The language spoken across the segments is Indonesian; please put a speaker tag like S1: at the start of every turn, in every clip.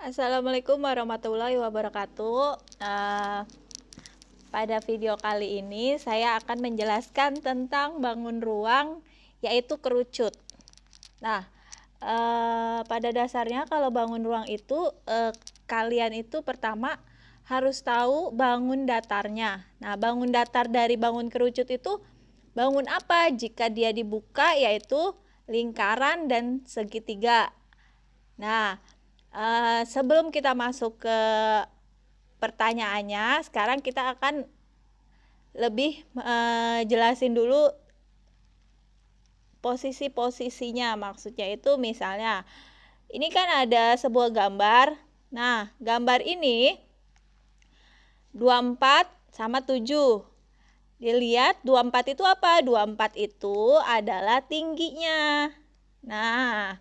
S1: Assalamualaikum warahmatullahi wabarakatuh. Pada video kali ini saya akan menjelaskan tentang bangun ruang, yaitu kerucut. Nah, pada dasarnya kalau bangun ruang itu kalian itu pertama harus tahu bangun datarnya. Nah, bangun datar dari bangun kerucut itu bangun apa? Jika dia dibuka yaitu lingkaran dan segitiga. Nah, sebelum kita masuk ke pertanyaannya, sekarang kita akan lebih jelasin dulu posisi-posisinya. Maksudnya itu misalnya, ini kan ada sebuah gambar. Nah, gambar ini 24 sama 7. Dilihat 24 itu apa? 24 itu adalah tingginya. Nah,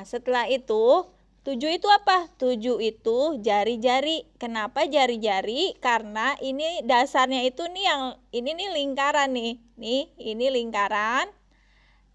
S1: setelah itu 7 itu apa? 7 itu jari-jari. Kenapa jari-jari? Karena ini dasarnya itu nih yang ini nih lingkaran nih. Nih, ini lingkaran.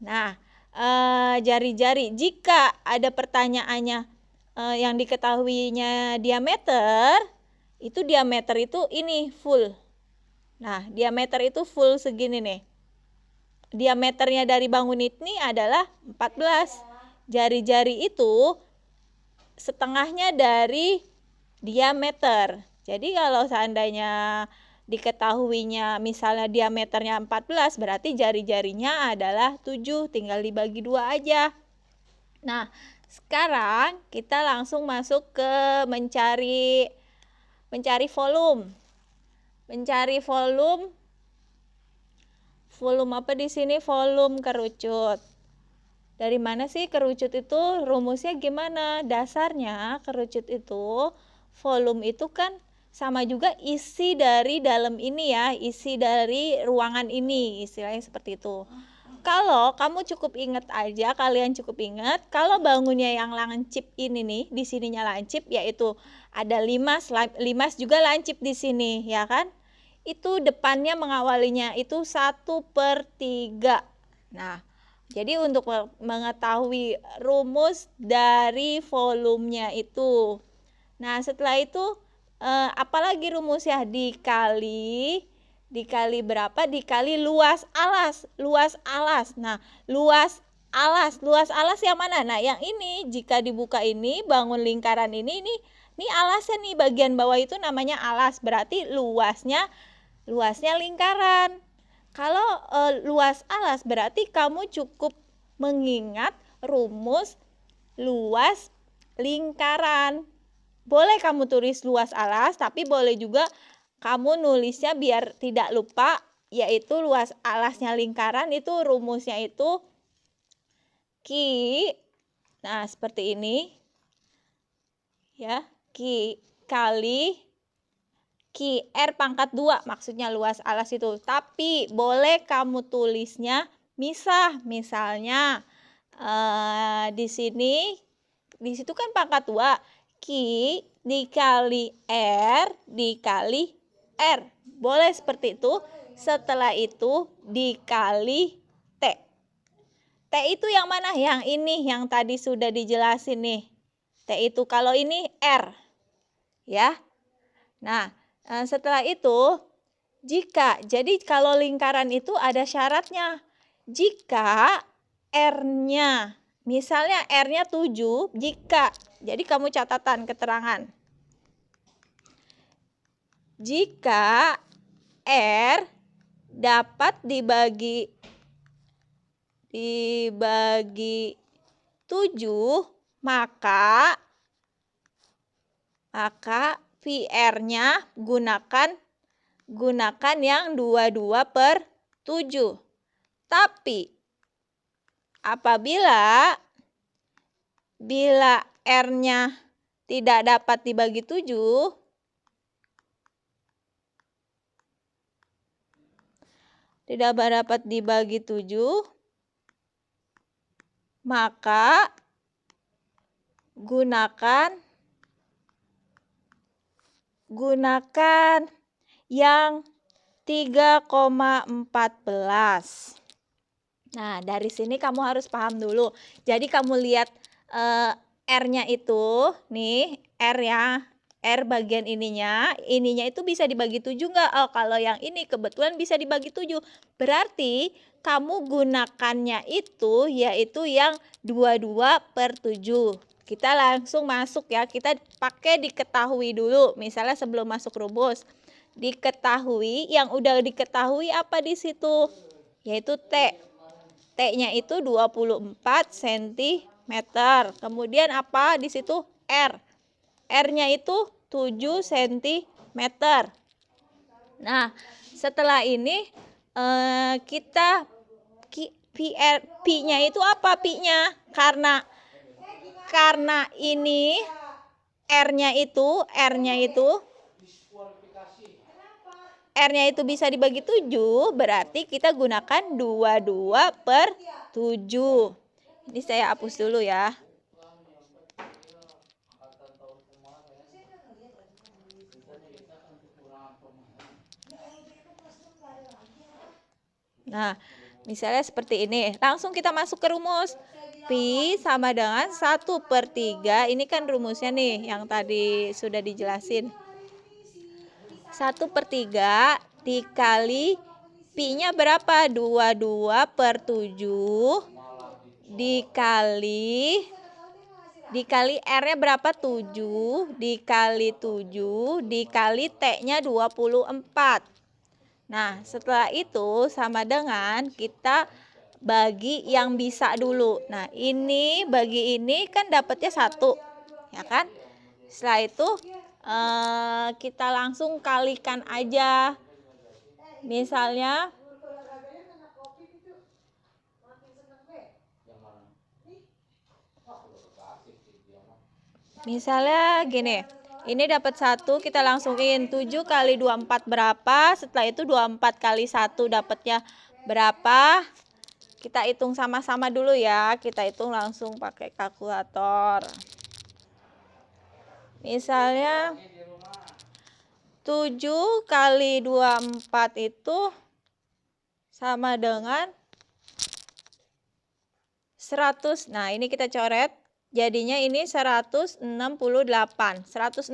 S1: Nah, jari-jari. Jika ada pertanyaannya yang diketahuinya diameter, itu diameter itu ini full. Nah, diameter itu full segini nih. Diameternya dari bangun ini adalah 14. Jari-jari itu setengahnya dari diameter. Jadi kalau seandainya diketahuinya misalnya diameternya 14, berarti jari-jarinya adalah 7, tinggal dibagi 2 aja. Nah, sekarang kita langsung masuk ke mencari volume. Mencari volume apa di sini? Volume kerucut. Dari mana sih kerucut itu? Rumusnya gimana? Dasarnya kerucut itu, volume itu kan sama juga isi dari dalam ini ya, isi dari ruangan ini, istilahnya seperti itu. Kalau kamu cukup ingat aja, kalian cukup ingat, kalau bangunnya yang lancip ini nih, di sininya lancip, yaitu ada limas juga lancip di sini, ya kan? Itu depannya mengawalinya itu 1/3. Nah, jadi untuk mengetahui rumus dari volumenya itu. Nah, setelah itu apalagi rumusnya? Dikali berapa? Dikali luas alas. Nah, luas alas yang mana? Nah, yang ini jika dibuka ini bangun lingkaran ini alasnya nih, bagian bawah itu namanya alas. Berarti luasnya lingkaran. Kalau luas alas berarti kamu cukup mengingat rumus luas lingkaran. Boleh kamu tulis luas alas, tapi boleh juga kamu nulisnya biar tidak lupa, yaitu luas alasnya lingkaran itu rumusnya itu Q. Nah, seperti ini. Ya, Q kali R pangkat 2, maksudnya luas alas itu. Tapi boleh kamu tulisnya misah. Misalnya di situ kan pangkat 2. Q dikali R dikali R. Boleh seperti itu. Setelah itu dikali T. T itu yang mana? Yang ini, yang tadi sudah dijelasin nih. T itu kalau ini R. Ya. Nah, setelah itu jadi kalau lingkaran itu ada syaratnya. Jika R-nya, misalnya R-nya 7, jadi kamu catatan keterangan. Jika R dapat dibagi 7, maka VR-nya gunakan yang 22/7. Tapi apabila R-nya tidak dapat dibagi 7, maka gunakan yang 3,14. Nah, dari sini kamu harus paham dulu. Jadi kamu lihat R-nya itu, nih, R ya, R bagian ininya itu bisa dibagi 7 nggak? Oh, kalau yang ini kebetulan bisa dibagi 7. Berarti kamu gunakannya itu, yaitu yang 22/7. Kita langsung masuk ya, kita pakai diketahui dulu. Misalnya sebelum masuk rumus. Diketahui, yang udah diketahui apa di situ? Yaitu T. T-nya itu 24 cm. Kemudian apa di situ? R. R-nya itu 7 cm. Nah, setelah ini kita pi-nya itu apa pi-nya? Karena ini R-nya itu bisa dibagi 7, berarti kita gunakan 22/7. Ini saya hapus dulu ya. Nah, misalnya seperti ini. Langsung kita masuk ke rumus. Pi sama dengan 1/3. Ini kan rumusnya nih, yang tadi sudah dijelasin. 1/3 dikali pi-nya berapa? 22/7 dikali R-nya berapa? 7 dikali 7 dikali T-nya 24. Nah, setelah itu sama dengan kita bagi yang bisa dulu. Nah, ini bagi ini kan dapatnya 1, ya kan? Setelah itu kita langsung kalikan aja. Misalnya gini. Ini dapat 1, kita langsungin 7 kali 24 berapa? Setelah itu 24 kali 1 dapatnya berapa? Kita hitung sama-sama dulu ya. Kita hitung langsung pakai kalkulator. Misalnya 7 kali 24 itu sama dengan 100. Nah, ini kita coret. Jadinya ini 168. 168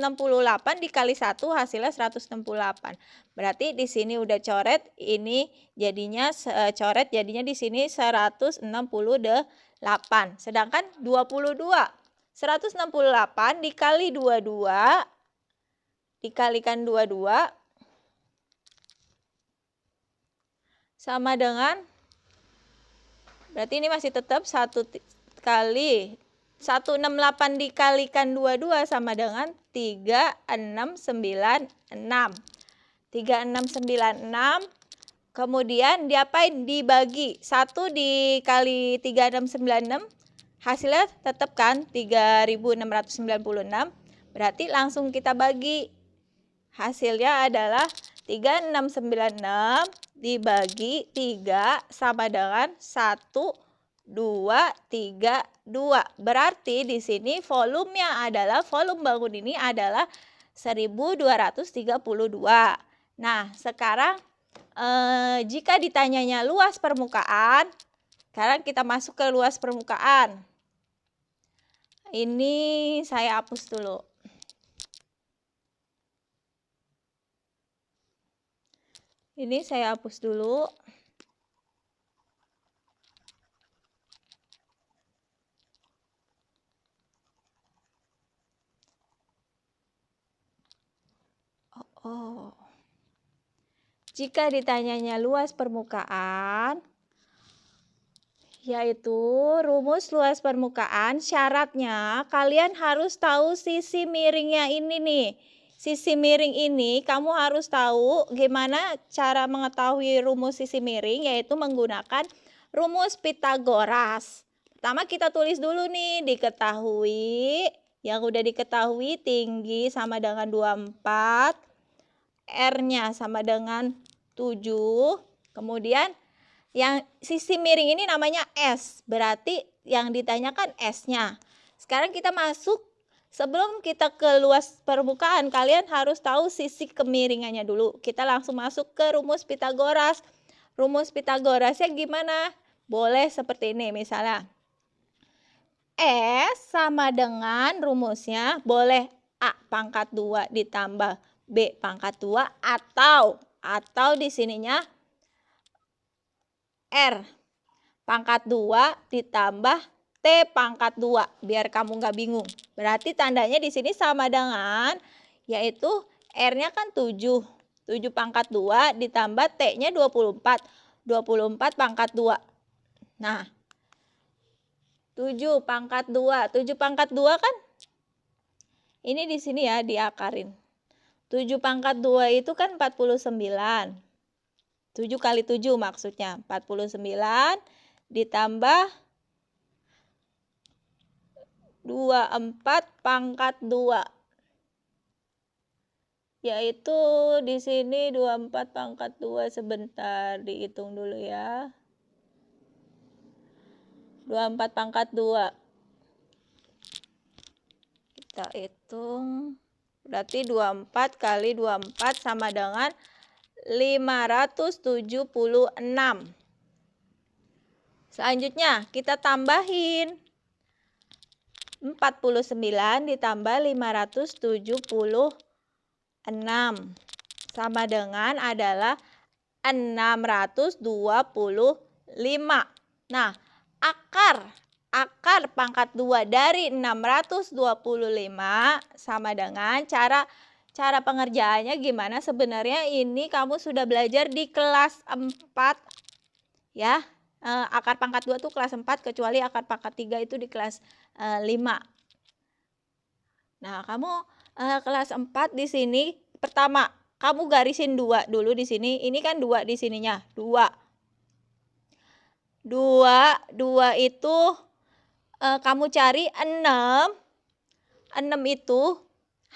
S1: dikali 1 hasilnya 168. Berarti di sini udah coret, ini jadinya coret, jadinya di sini 168. Sedangkan 22. 168 dikali 22 dikalikan 22 sama dengan, berarti ini masih tetap 168 dikalikan 22 sama dengan 3696. 3696. Kemudian diapain? Dibagi 1 dikali 3696, hasilnya tetap kan 3696. Berarti langsung kita bagi. Hasilnya adalah 3696 dibagi 3 sama dengan 1232. Berarti di sini volumenya adalah, volume bangun ini adalah 1232. Nah, sekarang jika ditanyanya luas permukaan, sekarang kita masuk ke luas permukaan. Ini saya hapus dulu. Ini saya hapus dulu. Jika ditanyanya luas permukaan, yaitu rumus luas permukaan, syaratnya kalian harus tahu sisi miringnya ini nih. Sisi miring ini kamu harus tahu gimana cara mengetahui rumus sisi miring, yaitu menggunakan rumus Pythagoras. Pertama kita tulis dulu nih, diketahui, yang udah diketahui tinggi sama dengan 24, R-nya sama dengan 7, kemudian yang sisi miring ini namanya S, berarti yang ditanyakan S-nya. Sekarang kita masuk, sebelum kita ke luas permukaan, kalian harus tahu sisi kemiringannya dulu. Kita langsung masuk ke rumus Pythagoras. Rumus Pythagorasnya gimana? Boleh seperti ini misalnya. S sama dengan rumusnya boleh A pangkat 2 ditambah B pangkat 2 atau di sininya R pangkat 2 ditambah T pangkat 2 biar kamu nggak bingung. Berarti tandanya di sini sama dengan yaitu R-nya kan 7. 7 pangkat 2 ditambah T-nya 24. 24 pangkat 2. Nah, 7 pangkat 2. 7 pangkat 2 kan ini di sini ya diakarin. 7 pangkat 2 itu kan 49. 7 kali 7 maksudnya. 49 ditambah 24 pangkat 2. Yaitu di sini 24 pangkat 2 sebentar dihitung dulu ya. 24 pangkat 2. Kita hitung. Berarti 24 kali 24 sama dengan 576. Selanjutnya kita tambahin 49 ditambah 576 sama dengan adalah 625. Nah, akar pangkat 2 dari 625 sama dengan cara pengerjaannya gimana. Sebenarnya ini kamu sudah belajar di kelas 4 ya. Akar pangkat 2 tuh kelas 4 kecuali akar pangkat 3 itu di kelas 5. Nah, kamu kelas 4 di sini pertama kamu garisin 2 dulu di sini. Ini kan 2 di sininya. 2 itu kamu cari 6. 6 itu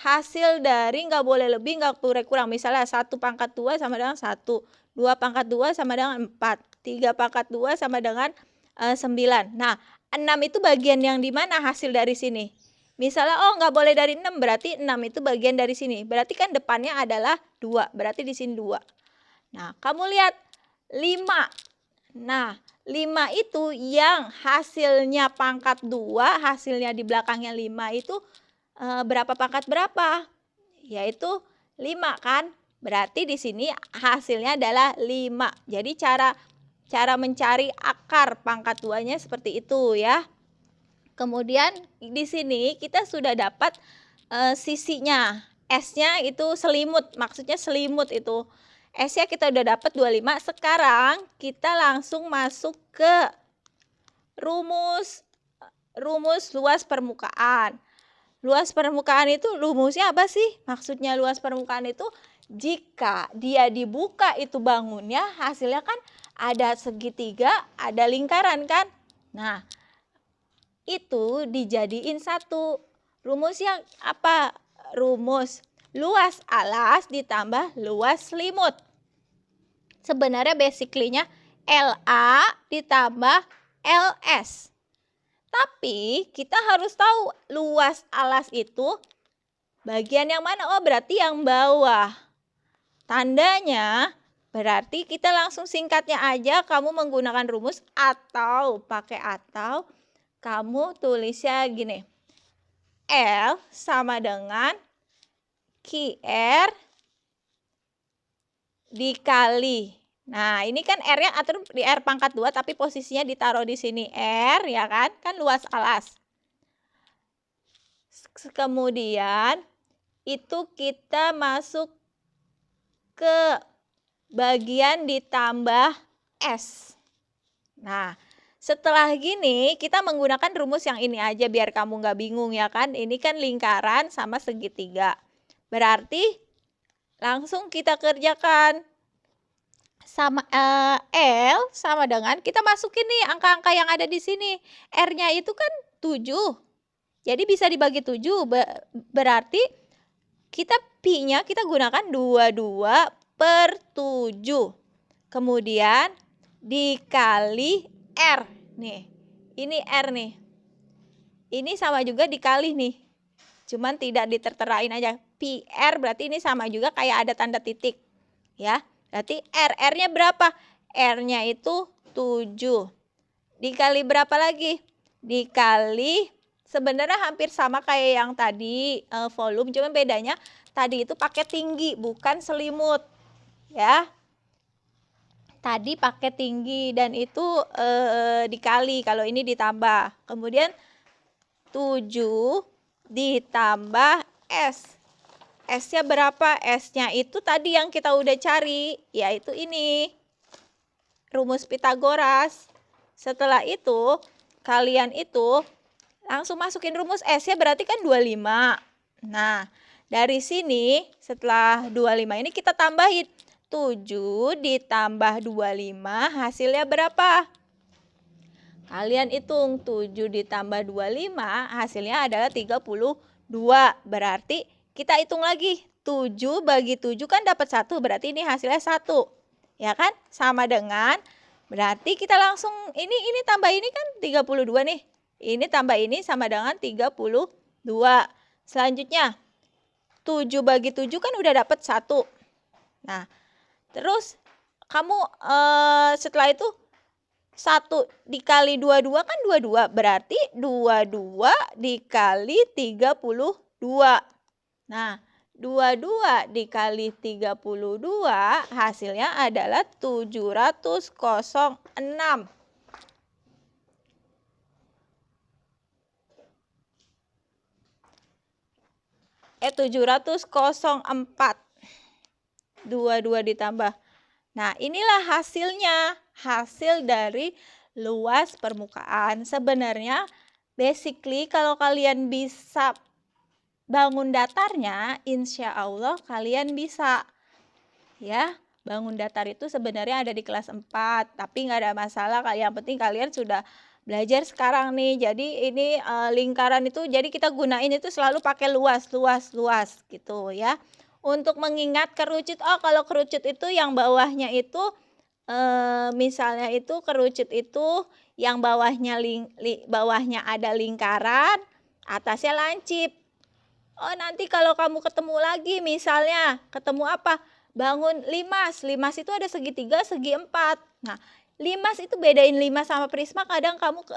S1: hasil dari nggak boleh lebih nggak boleh kurang. Misalnya 1 pangkat 2 sama dengan 1. 2 pangkat 2 sama dengan 4. 3 pangkat 2 sama dengan 9. Nah, 6 itu bagian yang di mana hasil dari sini? Misalnya, nggak boleh dari 6, berarti 6 itu bagian dari sini. Berarti kan depannya adalah 2, berarti di sini 2. Nah, kamu lihat 5. Nah, 5 itu yang hasilnya pangkat 2, hasilnya di belakangnya 5 itu berapa pangkat berapa? Yaitu 5 kan? Berarti di sini hasilnya adalah 5. Jadi cara mencari akar pangkat 2-nya seperti itu ya. Kemudian di sini kita sudah dapat sisinya. S-nya itu selimut, maksudnya selimut itu. S-nya kita udah dapat 25. Sekarang kita langsung masuk ke rumus luas permukaan. Luas permukaan itu rumusnya apa sih? Maksudnya luas permukaan itu jika dia dibuka itu bangunnya hasilnya kan ada segitiga, ada lingkaran kan? Nah, itu dijadiin satu. Rumusnya apa? Rumus luas alas ditambah luas selimut. Sebenarnya basically-nya LA ditambah LS. Tapi kita harus tahu luas alas itu bagian yang mana? Oh, berarti yang bawah. Tandanya berarti kita langsung singkatnya aja, kamu menggunakan rumus atau pakai atau kamu tulisnya gini. L sama dengan QR dikali. Nah, ini kan R-nya atur di R pangkat 2 tapi posisinya ditaruh di sini R ya kan? Kan luas alas. Kemudian itu kita masuk ke bagian ditambah S. Nah, setelah gini kita menggunakan rumus yang ini aja biar kamu nggak bingung ya kan. Ini kan lingkaran sama segitiga. Berarti langsung kita kerjakan. Sama L sama dengan kita masukin nih angka-angka yang ada di sini. R-nya itu kan 7. Jadi bisa dibagi 7. Berarti kita Pi-nya kita gunakan 22/7. Kemudian dikali R. Nih, ini R nih. Ini sama juga dikali nih. Cuman tidak diterterain aja. Pi R berarti ini sama juga kayak ada tanda titik. Ya, berarti R-nya berapa? R-nya itu 7. Dikali berapa lagi? dikali, sebenarnya hampir sama kayak yang tadi volume, cuma bedanya tadi itu pakai tinggi bukan selimut ya. Tadi pakai tinggi dan itu dikali, kalau ini ditambah. Kemudian 7 ditambah S. S-nya berapa? S-nya itu tadi yang kita udah cari, yaitu ini. Rumus Pitagoras. Setelah itu, kalian itu langsung masukin rumus S-nya berarti kan 25. Nah, dari sini setelah 25 ini kita tambahin. 7 ditambah 25 hasilnya berapa? Kalian hitung 7 ditambah 25 hasilnya adalah 32. Berarti kita hitung lagi. 7 bagi 7 kan dapat 1. Berarti ini hasilnya 1. Ya kan? Sama dengan, berarti kita langsung ini tambah ini kan 32 nih. Ini tambah ini sama dengan 32. Selanjutnya 7 bagi 7 kan udah dapat 1. Nah, terus kamu setelah itu 1 dikali 22 kan 22. Berarti 22 dikali 32. Nah, 22 dikali 32 hasilnya adalah 706. 704. 22 ditambah. Nah, inilah hasilnya. Hasil dari luas permukaan. Sebenarnya basically kalau kalian bisa bangun datarnya, insya Allah kalian bisa. Ya, bangun datar itu sebenarnya ada di kelas 4. Tapi nggak ada masalah. Yang penting kalian sudah belajar sekarang nih. Jadi ini lingkaran itu, jadi kita gunain itu selalu pakai luas gitu ya. Untuk mengingat kerucut, kalau kerucut itu yang bawahnya itu misalnya itu kerucut itu yang bawahnya bawahnya ada lingkaran, atasnya lancip. Nanti kalau kamu ketemu lagi, misalnya ketemu apa? Bangun limas. Limas itu ada segitiga, segi 4. Nah, limas itu bedain limas sama prisma, kadang kamu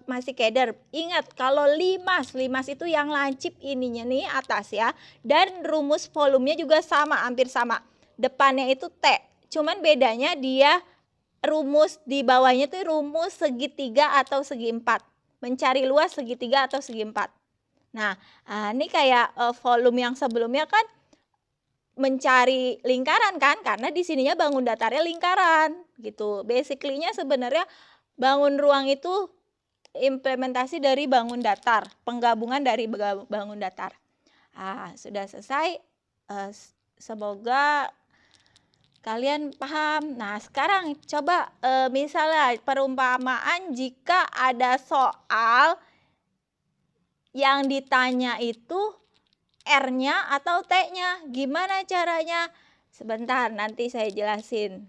S1: masih keder. Ingat, kalau limas itu yang lancip ininya nih atas ya. Dan rumus volumenya juga sama, hampir sama. Depannya itu T. Cuman bedanya dia rumus di bawahnya itu rumus segitiga atau segi 4. Mencari luas segitiga atau segi 4. Nah, ini kayak volume yang sebelumnya kan mencari lingkaran kan, karena di sininya bangun datarnya lingkaran gitu. Basically-nya sebenarnya bangun ruang itu implementasi dari bangun datar, penggabungan dari bangun datar. Sudah selesai. Semoga kalian paham. Nah, sekarang coba misalnya perumpamaan jika ada soal yang ditanya itu R-nya atau T-nya. Gimana caranya? Sebentar, nanti saya jelasin.